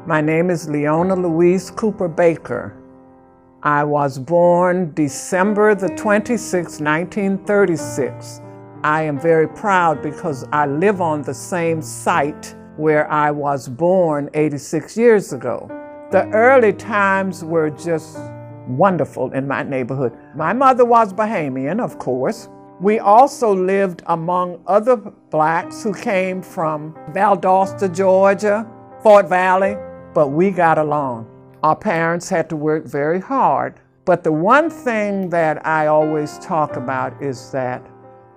My name is Leona Louise Cooper Baker. I was born December the 26th, 1936. I am very proud because I live on the same site where I was born 86 years ago. The early times were just wonderful in my neighborhood. My mother was Bahamian, of course. We also lived among other blacks who came from Valdosta, Georgia, Fort Valley, but we got along. Our parents had to work very hard. But the one thing that I always talk about is that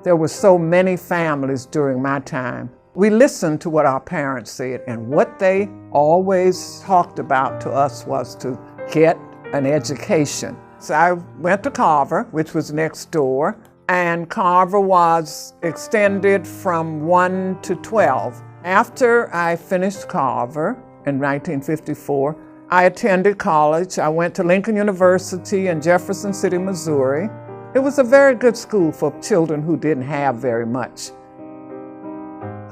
there were so many families during my time. We listened to what our parents said, and what they always talked about to us was to get an education. So I went to Carver, which was next door, and Carver was extended from 1 to 12. After I finished Carver in 1954, I attended college. I went to Lincoln University in Jefferson City, Missouri. It was a very good school for children who didn't have very much.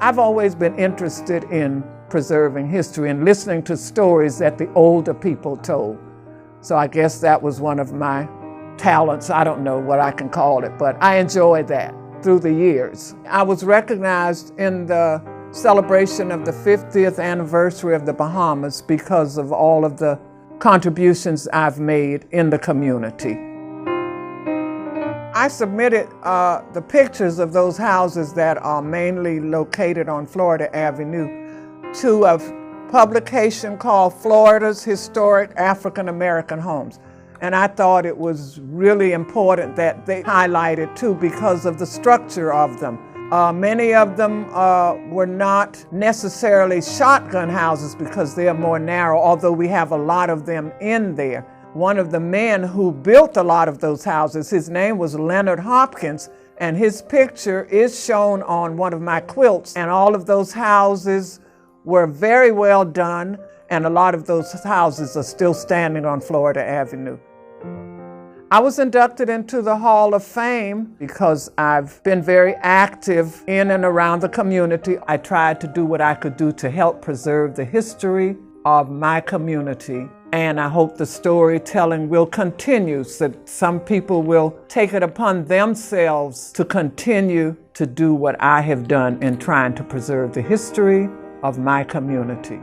I've always been interested in preserving history and listening to stories that the older people told. So I guess that was one of my talents. I don't know what I can call it, but I enjoyed that through the years. I was recognized in the celebration of the 50th anniversary of the Bahamas because of all of the contributions I've made in the community. I submitted the pictures of those houses that are mainly located on Florida Avenue to a publication called Florida's Historic African American Homes. And I thought it was really important that they highlighted too because of the structure of them. Many of them were not necessarily shotgun houses because they are more narrow, although we have a lot of them in there. One of the men who built a lot of those houses, his name was Leonard Hopkins, and his picture is shown on one of my quilts. And all of those houses were very well done, and a lot of those houses are still standing on Florida Avenue. I was inducted into the Hall of Fame because I've been very active in and around the community. I tried to do what I could do to help preserve the history of my community. And I hope the storytelling will continue so that some people will take it upon themselves to continue to do what I have done in trying to preserve the history of my community.